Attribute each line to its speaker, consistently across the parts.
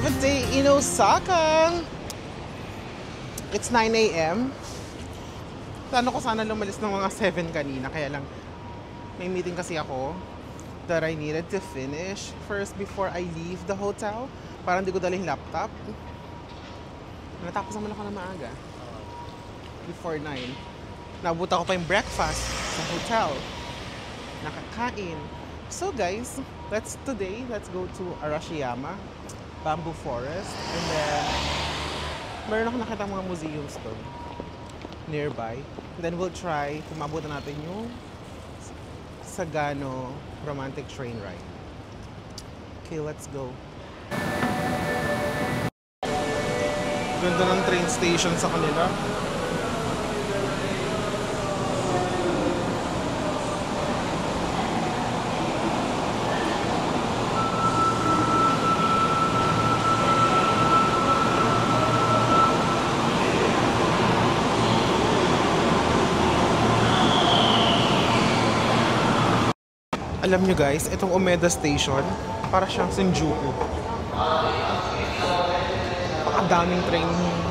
Speaker 1: have a day in Osaka. It's 9 a.m. Plano ko sana lumalis ng mga 7 kanina, kaya lang may meeting kasi ako that I needed to finish first before I leave the hotel. Parang hindi ko dala yung laptop. Natapos naman ako na maaga. Before 9. Nabuta ko pa yung breakfast sa hotel. Nakakain. So guys, let's go to Arashiyama Bamboo Forest, and then meron ako nakita mga museums doon nearby. And then we'll try kung maabutan natin yung Sagano romantic train ride. Okay, let's go. Ganda ng train station sa kanila. Alam nyo guys, itong Umeda Station, para siyang Shinjuku. Pakadaming train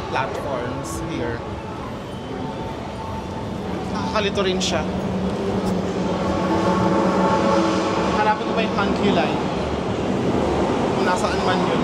Speaker 1: platforms here. Nakakalito rin siya. Hanapin ko pa yung Hankyu Line. Kung nasaan man yun.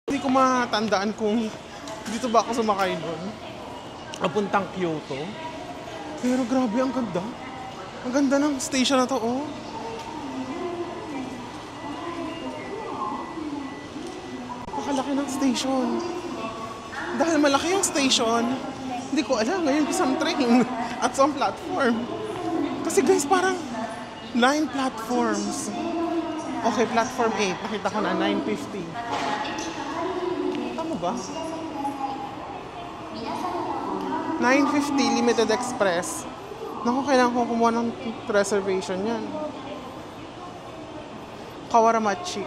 Speaker 1: Hindi ko matandaan kung dito ba ako sumakay doon papuntang Kyoto. Pero grabe, ang ganda. Ang ganda ng station na to, oh. Napakalaki ng station. Dahil malaki yung station, hindi ko alam ngayon isang train at some platform. Kasi guys, parang 9 platforms. Okay, platform 8. Nakita ko na 9:50. Tama ba? 9:50 Limited Express. Naku, kailangan ko kumuha ng reservation yan. Kawaramachi.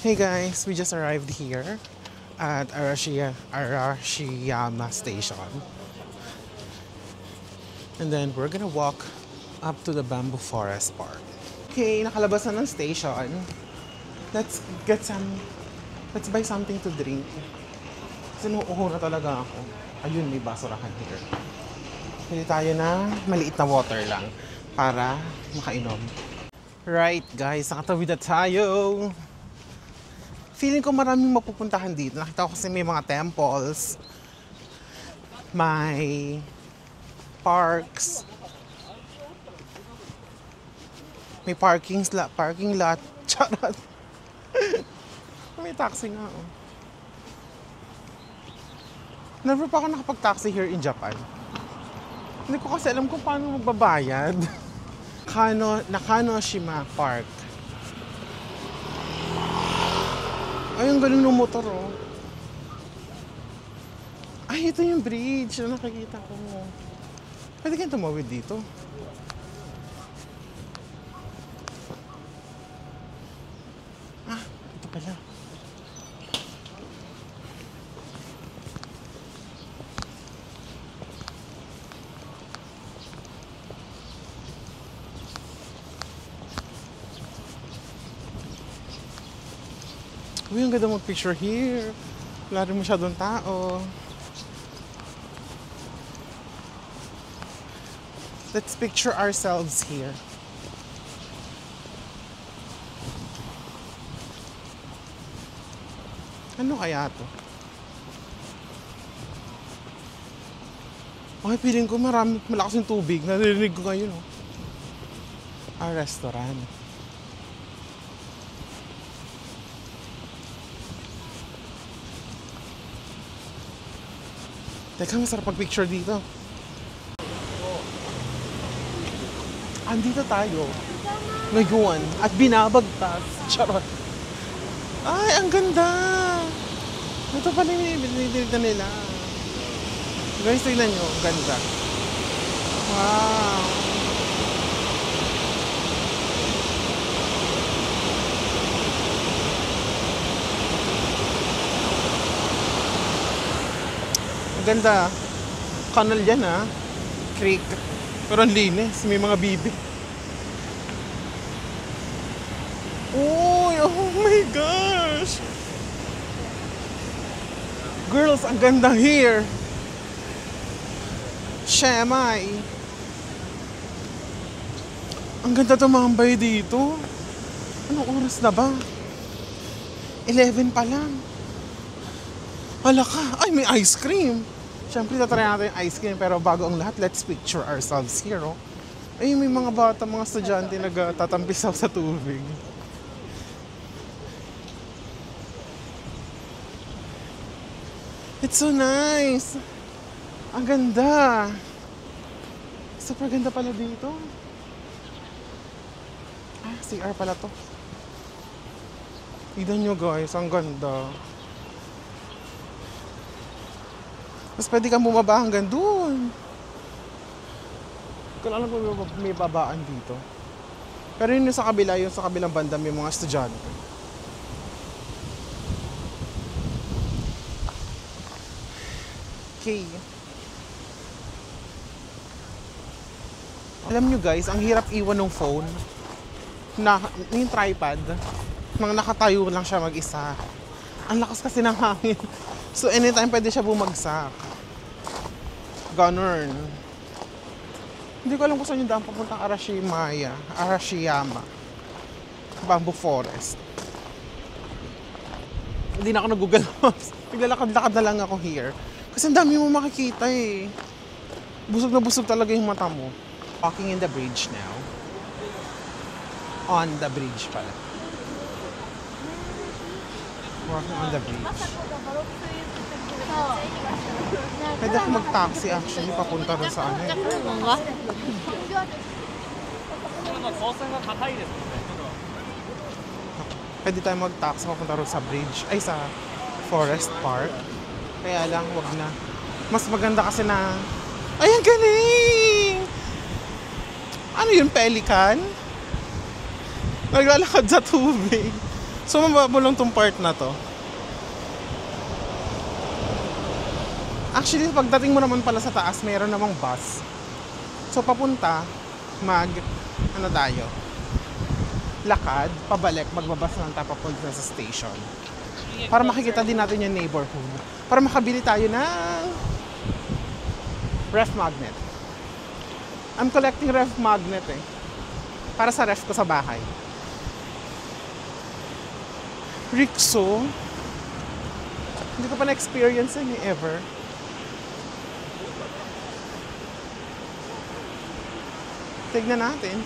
Speaker 1: Hey guys, we just arrived here at Arashiyama Station. And then we're gonna walk up to the Bamboo Forest Park. Okay, nakalabas na ng station. Let's buy something to drink. Kasi nuuho na talaga ako. Ayun, may basurahan here. Pili tayo na maliit na water lang para makainom. Right guys, nakatawid na tayo. Feeling ko maraming mapupuntahan dito. Nakita ko kasi may mga temples, may parks, may parking lot. Charot. May taxi nga oh. Never pa ako nakapag-taxi here in Japan. Hindi ko kasi alam kung paano magbabayad. Nakanoshima Park. Ay, ang galing ng motor, oh. Ay, ito yung bridge na nakikita ko. Pwede kayong tumawid dito. Ah, ito pala. Uy, ang ganda mag-picture here. Wala rin masyadong tao. Let's picture ourselves here. Ano kaya to? Okay, feeling ko malakas yung tubig. Narinig ko ngayon, oh. Our restaurant. Teka, masarap pag-picture dito. Andito tayo. Ngayon. At binabagtas. Charot. Ay, ang ganda. Ito pala yung binidilita nila. Guys, tignan nyo. Ang ganda. Wow. Ganda. Kanal yan ha. Creek. Pero ang linis. May mga bibi. Uy! Oh my gosh! Girls, ang ganda here. Shemay. Ang ganda tumambay dito. Anong oras na ba? 11 pa lang. Hala ka. Ay, may ice cream. Siyempre, tatry natin yung ice cream. Pero bago ang lahat, let's picture ourselves here, oh. Ay, may mga bata, mga estudyante nagtatampisaw sa tubig. It's so nice. Ang ganda. Super ganda pala dito. Ah, CR pala to. Tignan nyo guys, ang ganda. Mas pwede kang bumaba hanggang doon. Kung alam ko may babaan dito. Pero yun yung sa kabila, yung sa kabilang banda may mga estudyante. Okay. Alam nyo guys, ang hirap iwan ng phone. Yung tripod, nang nakatayo lang siya mag-isa. Ang lakas kasi ng hangin. So anytime pwede siya bumagsak. Ganun. Hindi ko alam kung saan yung daan papuntang Arashiyama. Bamboo Forest. Hindi na ako nag-Google Maps. Naglalakad-lakad na lang ako here. Kasi ang dami mo makikita eh. Busog na busog talaga yung mata mo. Walking in the bridge now. On the bridge pala. Walking on the bridge. Pwede ako mag-taxi actually papunta rin sa ano. Pwede tayo mag-taxi papunta rin sa bridge. Ay, sa Forest Park. Kaya lang, wag na. Mas maganda kasi na... Ay, ang galing! Ano yun, pelican? Naglalakad sa tubig. So, mababulong tong part na to. Actually, pagdating mo naman pala sa taas, mayroon namang bus. So, papunta, ano tayo? Lakad, pabalik, magbabas ng papunta sa station. Para makikita din natin yung neighborhood. Para makabili tayo ng ref magnet. I'm collecting ref magnet eh. Para sa ref ko sa bahay. Rixo. Hindi ko pa na-experience yun ever. Tignan natin.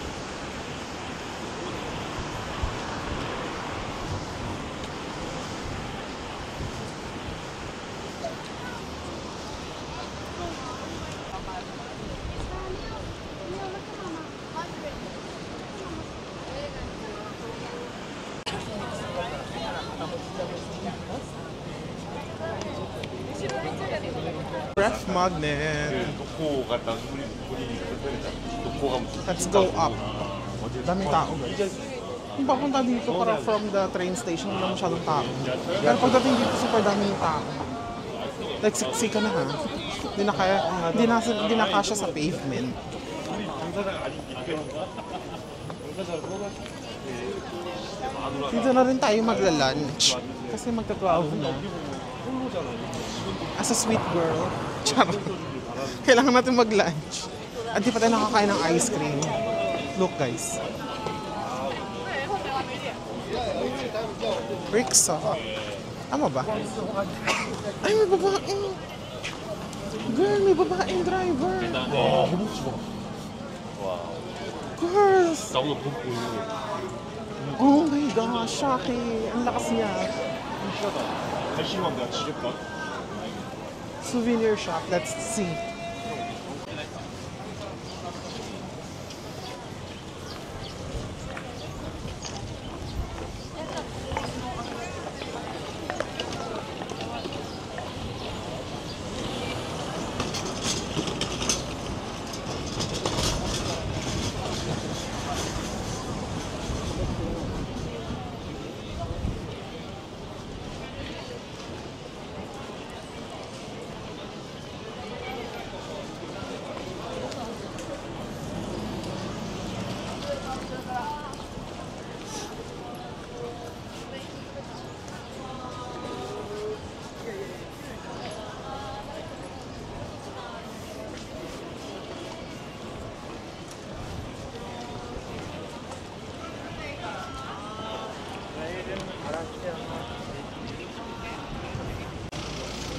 Speaker 1: Ref magnet. Let's go up. Daming tao, guys. Kung papunta dito para from the train station, wala masyadong tao. Pero pagdating dito, super daming tao. Like, siksika na ha. Di na kasya sa pavement. Dito na rin tayo magla-lunch. Kasi magta-12 na. As a sweet girl, charot. Kailangan natin mag-lunch. At di pa tayo nakakain ng ice cream. Look, guys. Ricksa. Tama ba? Ay, may babaeng. Girl, may babaeng driver. Girls. Oh my gosh, Shaki. Ang lakas niya. Souvenir shop. Let's see.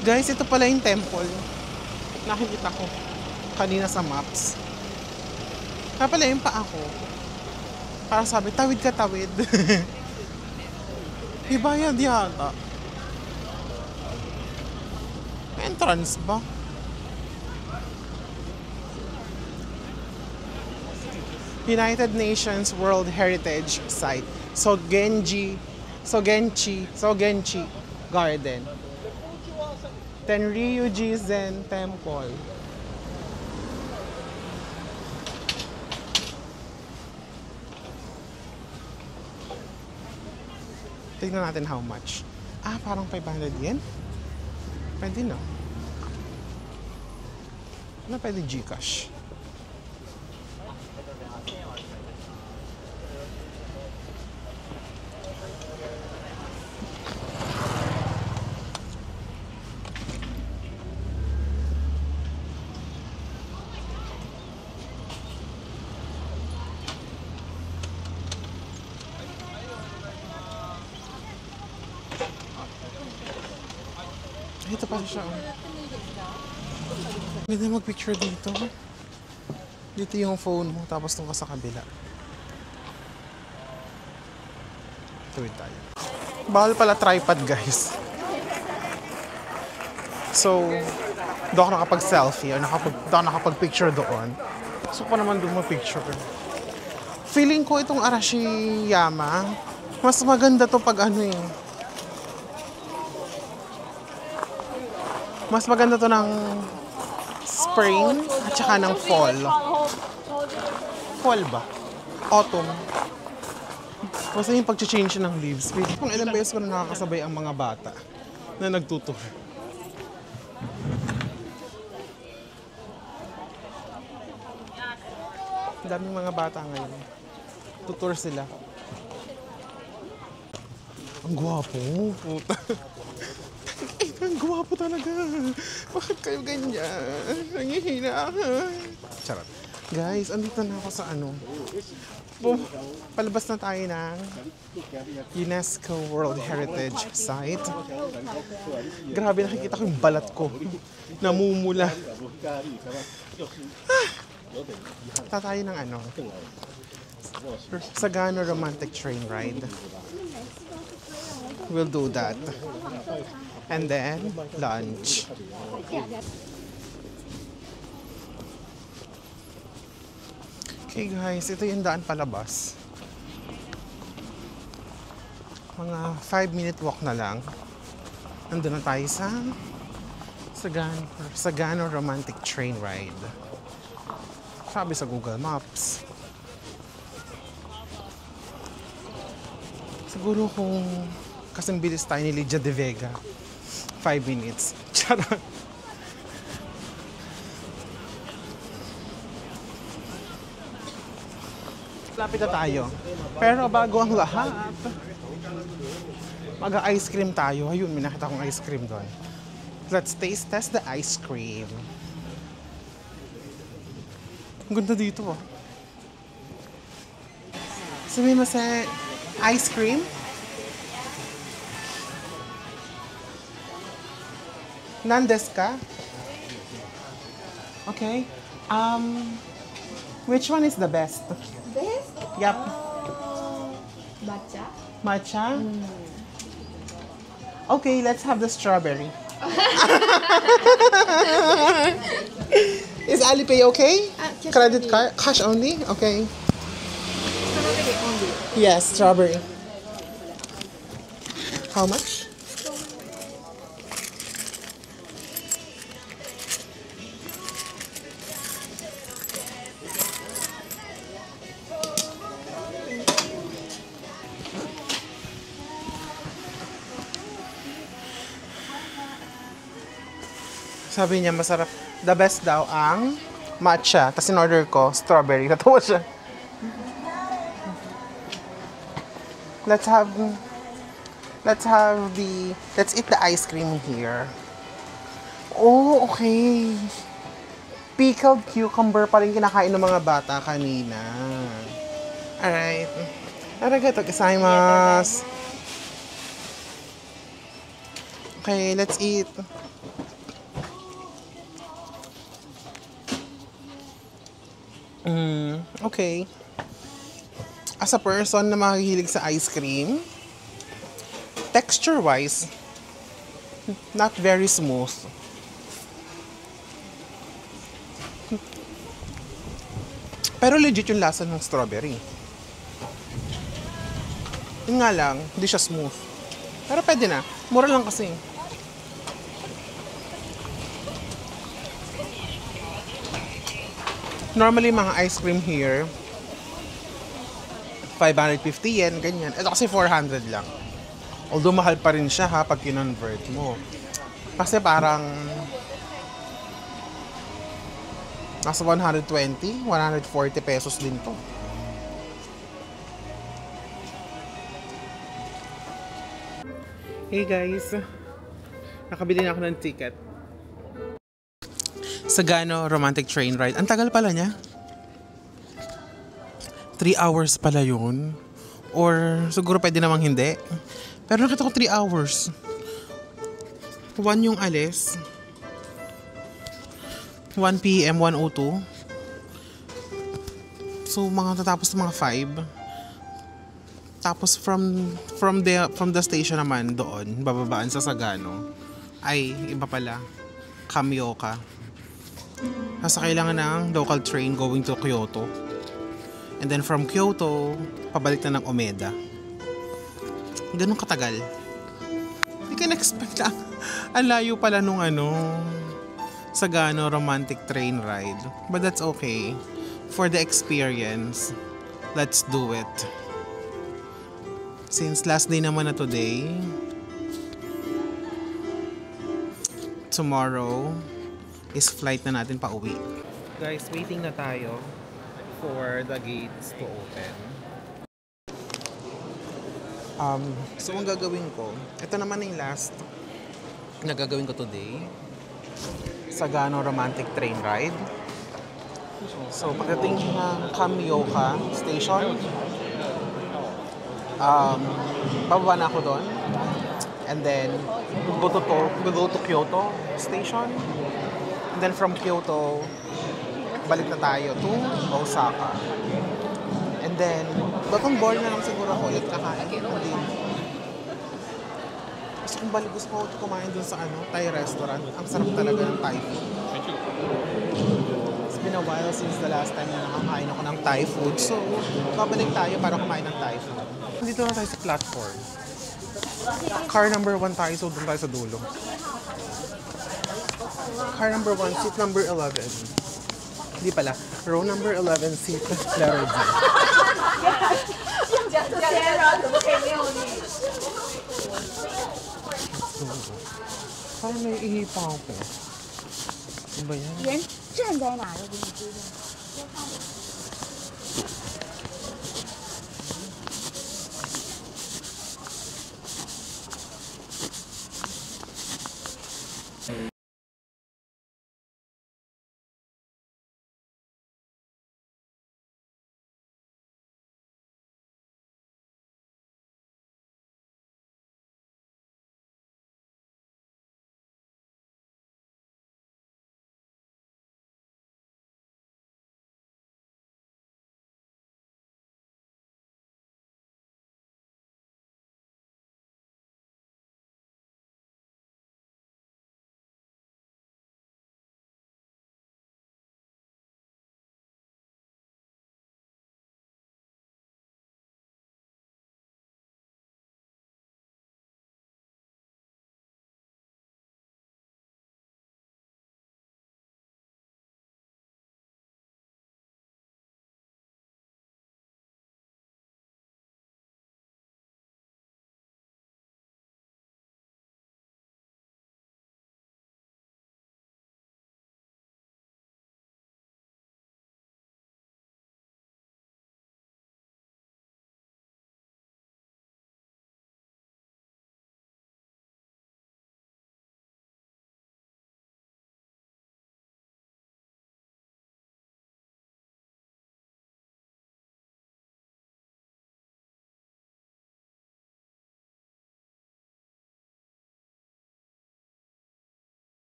Speaker 1: Guys, ito pala yung temple. Nakikita ko kanina sa maps. Kaya pala yung paa ko. Parang sabi, tawid ka, tawid. Ibayad yata. Entrance ba? United Nations World Heritage Site. Sogenchi Garden. Tenryuji Zen Temple. Tignan natin how much. Ah, parang 500 yen? Pwede no? Ano pwede Gcash? Ito pa siya. Pwede mag-picture dito. Dito yung phone mo, tapos nung ka sa kabila. Tuwid tayo. Bawal pala tripod, guys. So, doon ako nakapag-selfie or doon ako nakapag-picture doon. So, pa naman doon mag-picture. Feeling ko itong Arashiyama, mas maganda to pag ano eh. Mas maganda to ng spring at saka ng fall. Fall ba? Autumn. Basta yung pag-change ng leaves. Kung ilang beses ko na nakakasabay ang mga bata na nagtutour. Daming mga bata ngayon. Tutour sila. Ang gwapo. Puta. Ang gwapo talaga. Bakit kayo ganyan? Nangihina ako. Charot. Guys, andito na ako sa ano. Palabas na tayo ng UNESCO World Heritage Site. Grabe, nakikita ko yung balat ko. Namumula. Tatayo ng ano? Sagano Romantic Train Ride. We'll do that. And then, lunch. Okay guys, ito yung daan palabas. Mga 5-minute walk na lang. Nandun na tayo sa Sagano Romantic Train Ride. Sabi sa Google Maps. Siguro kung kasing bilis tayo ni Lydia De Vega, 5 minutes. Charot. Lapit na tayo. Pero bago ang lahat, mag-ice cream tayo. Ayun, may nakita akong ice cream doon. Let's test the ice cream. Ang ganda dito oh. Sabi mo sa ice cream? Nandes ka? Okay. Which one is the best?
Speaker 2: Best?
Speaker 1: Yep.
Speaker 2: Matcha?
Speaker 1: Matcha? Okay, let's have the strawberry. Is Alipay okay?
Speaker 2: Cash
Speaker 1: Credit
Speaker 2: only.
Speaker 1: card? Cash only? Okay.
Speaker 2: Strawberry only.
Speaker 1: Yes, strawberry. How much? Sabi niya masarap. The best daw ang matcha. Tapos in-order ko, strawberry. Natawa siya. Let's eat the ice cream here. Oh, okay. Pickled cucumber pa rin kinakain ng mga bata kanina. Alright. Arigatou gozaimasu. Okay, let's eat. Okay. As a person na mahihilig sa ice cream, texture-wise, not very smooth. Pero legit yung lasa ng strawberry. Yun nga lang, hindi siya smooth. Pero pwede na. Mura lang kasi. Normally, mga ice cream here, 550 yen, ganyan. Ito kasi 400 lang. Although mahal pa rin siya ha, pag kinonvert mo. Kasi parang nasa 120, 140 pesos din to. Hey guys, nakabili na ako ng ticket. Sagano Romantic Train Ride. Ang tagal pala niya. 3 hours pala yun. Or siguro pwede namang hindi. Pero nakita ko 3 hours. 1 yung alis. 1 PM, 1:02. So mga tatapos mga 5. Tapos from the station naman doon, bababaan sa Sagano. Ay, iba pala. Kamioka. Nasa kailangan ng local train going to Kyoto. And then from Kyoto, pabalik na ng Umeda. Ganun katagal. Hindi ka na-expect lang. Ang layo pala nung Sagano Romantic Train Ride. But that's okay. For the experience, let's do it. Since last day naman na today, tomorrow is flight na natin pa uwi. Guys, waiting na tayo for the gates to open. So ang gagawin ko, ito naman yung last na gagawin ko today. Sagano Romantic Train Ride. So, pagdating ng Kamioka Station, bababa na ako doon. And then, we go to Kyoto Station. And then from Kyoto, balik na tayo to Osaka. And then, batong board na lang siguro ako ulit kakain. And then, gusto ko kumain dun sa Thai restaurant. Ang sarap talaga ng Thai food. It's been a while since the last time na nakakain ako ng Thai food. So, babalik tayo para kumain ng Thai food. Dito na tayo sa platform. Car number 1 tayo, so doon tayo sa dulo. Car number 1, seat number 11. Hindi pala. Row number 11, seat letter D. Parang may ihipa ako. Ano ba yan?
Speaker 2: 人站在哪儿都给你规定。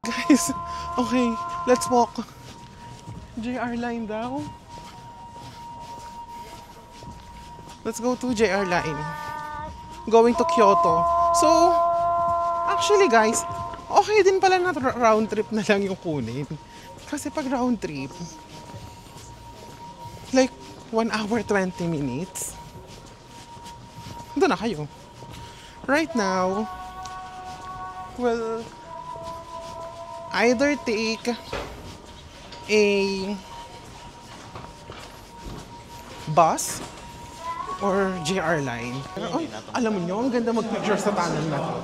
Speaker 1: Guys, okay, let's walk. JR line daw. Let's go to JR line. Going to Kyoto. So, actually guys, okay din pala na round trip na lang yung kunin. Kasi pag round trip, like 1 hour 20 minutes, doon na kayo. Right now, well, either take a bus or JR line. Pero, ay, alam mo nyo, ang ganda mag-picture sa tunnel na to.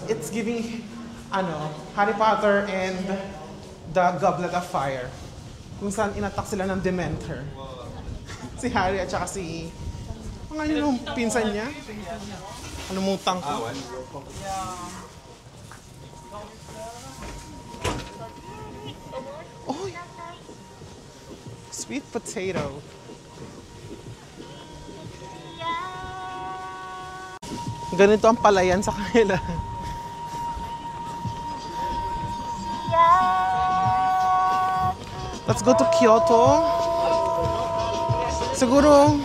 Speaker 1: It's giving, Harry Potter and the Goblet of Fire. Kung saan inatak sila ng Dementor. Si Harry at saka si... Ang yung pinsan niya? Mutang ko. Oh, sweet potato. Ganito ang palayan sa kanila. Let's go to Kyoto. Siguro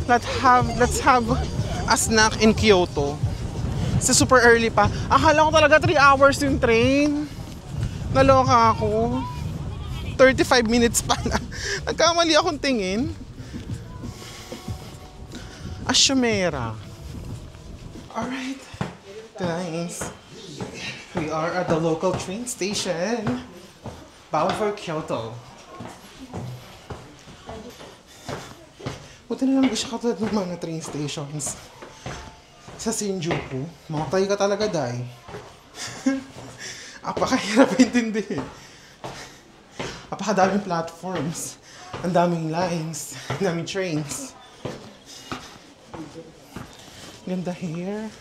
Speaker 1: let's have a snack in Kyoto. Kasi super early pa. Akala ko talaga 3 hours yung train. Naloka ako. 35 minutes pa na. Nagkamali akong tingin. Ashumera. Alright, guys. We are at the local train station. Bound for Kyoto. Buti na lang di siya katulad ng mga train stations sa Shinjuku. Mamatay ka talaga, Day. Apakahirap intindihin. Apakadaming platforms. Ang daming lines. Ang daming trains. Ganda here.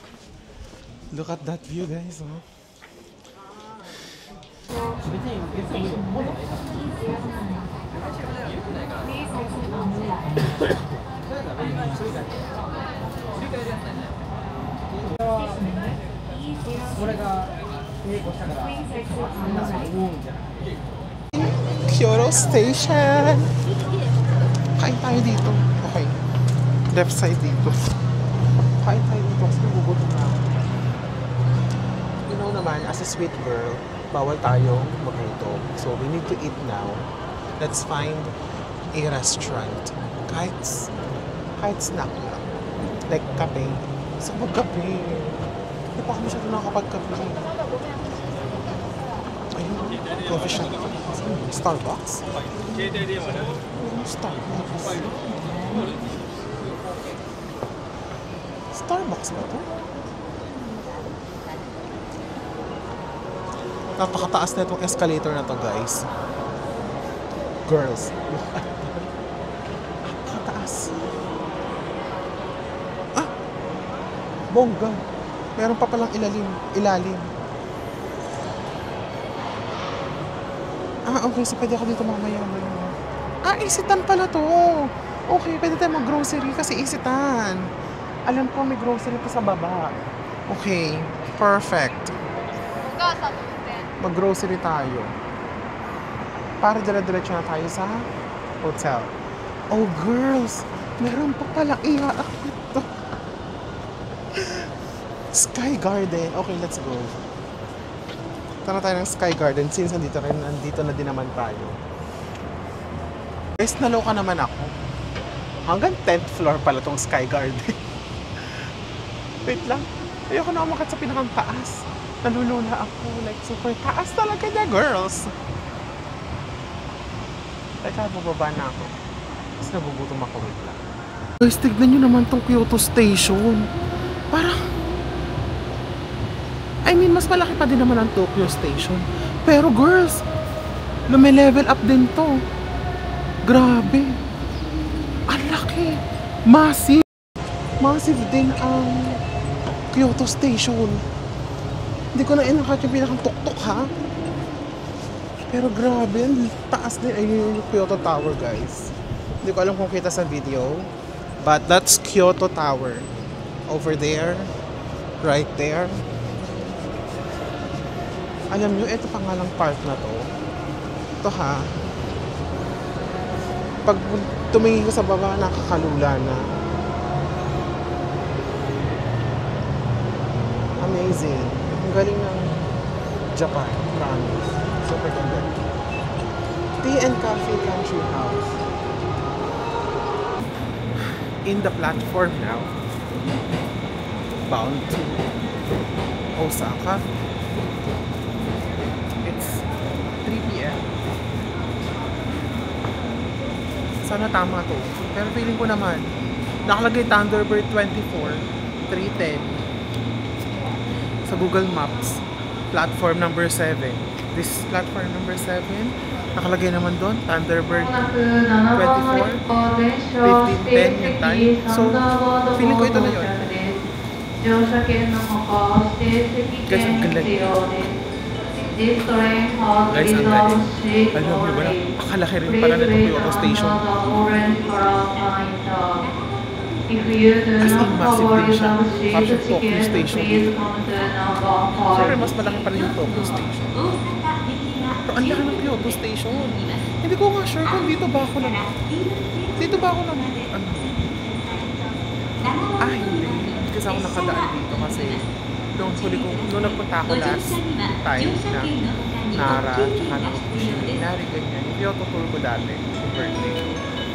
Speaker 1: Look at that view, guys. Oh. Kyoto Station. Kain tayo dito. Okay. Left side dito. Kain tayo dito kasi nagugutom na ako. You know naman, as a sweet girl, bawal tayo magluto. So we need to eat now. Let's find a restaurant. Kahit snack lang. Like kape. So magkape. Hindi pa kami siya nakakapagkape. Ayun, coffee shop. Starbucks? Starbucks. Starbucks ba ito? Napakataas na itong escalator na to, guys. Girls. Napakataas. Ah! Bongga. Meron pa palang ilalim. Ah, okay. So, pwede ako dito mamaya. Ah, Isitan pala to. Okay, pwede tayo mag-grocery kasi Isitan. Alam ko may grocery pa sa baba. Okay, perfect. Mag-grocery tayo. Para dire-diretso na tayo sa hotel. Oh, girls! Meron pa pala ito. Sky Garden. Okay, let's go. Tara tayo ng Sky Garden since nandito na din naman tayo. Guys, naloka naman ako. Hanggang 10th floor pala tong Sky Garden. Wait lang. Ayoko na umakat sa pinakang taas. Nalulula ako. Like, super taas talaga niya, girls. Teka, bababa na ako. Tapos nagugutom ako. Wait lang. Guys, tignan nyo naman tong Kyoto Station. Parang... mas malaki pa din naman ang Tokyo Station. Pero, girls, lume-level up din to. Grabe. Ang laki. Massive. Massive din ang Kyoto Station. Hindi ko na inakat yung pinakang tuktok, ha? Pero grabe, ang taas din. Ayun yung Kyoto Tower, guys. Hindi ko alam kung kita sa video. But that's Kyoto Tower. Over there. Right there. Alam nyo, ito pa nga lang part na to. Ito, ha? Pag tumingin ko sa baba, nakakalula na. Amazing. Ang galing ng Japan. Promise. Super ganda. Tea and Coffee Country House. In the platform now. bound to Osaka. It's 3 p.m. Sana tama to. Pero feeling ko naman, nakalagay Thunderbird 24, 3:10 sa Google Maps, platform number 7. This is platform number 7. Nakalagay naman doon, Thunderbird 24, 15:10 yung time. So, feeling ko ito na yun. Guys, ang galing. Guys, ang galing. Alam mo ba na, pakalaki rin pala na itong Kyoto Station. As in, massive din siya. Parang siya Tokyo Station. Siyempre, mas malaki pala yung Tokyo Station. Pero ang laki ng Kyoto Station. Hindi ko nga sure kung dito ba ako na... Dito ba ako na... Ano? Hindi. Hindi kasi ako nakadaan dito kasi nung huli ko, nung nagpunta ako last time na Nara, tsaka ng Shinari, ganyan. Yung Kyoto tour ko dati, yung birthday.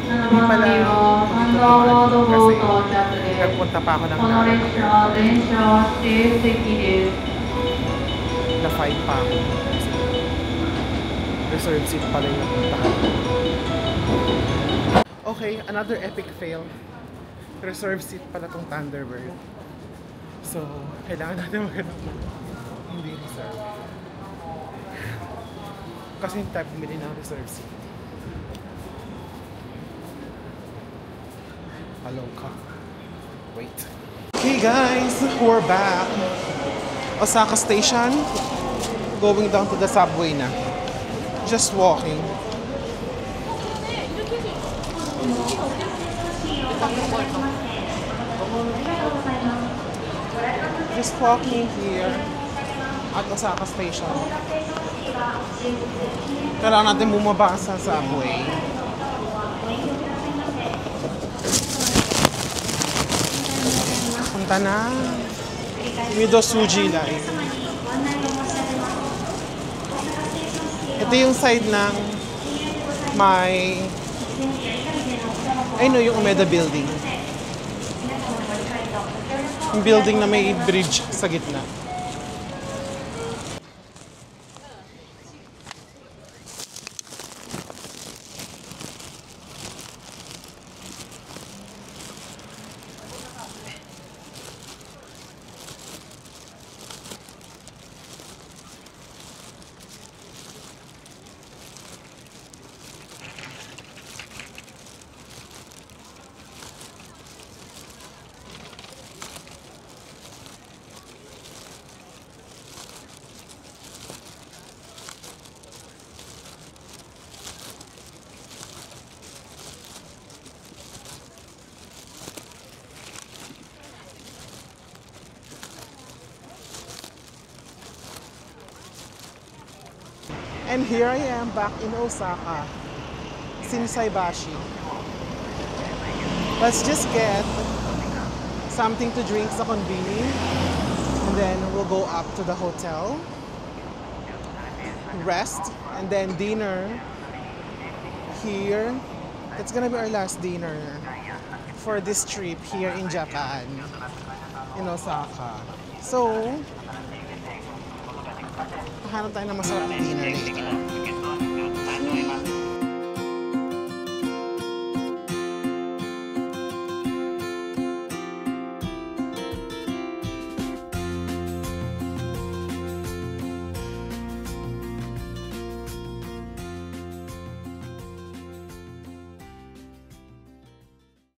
Speaker 1: Hindi pala dito tumaan kasi nagpunta pa ako ng Nara. Na-fine pa ako. Reserve seat pala yung puntahan. Okay, another epic fail. Reserve seat pala tong Thunderbird. So, kailangan natin maghanap ng hindi reserve. Kasi hindi tayo pumili ng reserve seat. Hello ka. Wait. Okay guys, we're back. Osaka Station. Going down to the subway na. Just walking. Just walking here at Osaka Station. Kailangan natin bumaba sa subway. Punta na. Midosuji Line. Ito yung side ng may... yung Umeda Building. Yung building na may bridge sa gitna. And here I am back in Osaka, Shinsaibashi. Let's just get something to drink sa konbini, and then we'll go up to the hotel, rest, and then dinner here. It's gonna be our last dinner for this trip here in Japan, in Osaka. So, hanap tayo ng masarap na dinner later.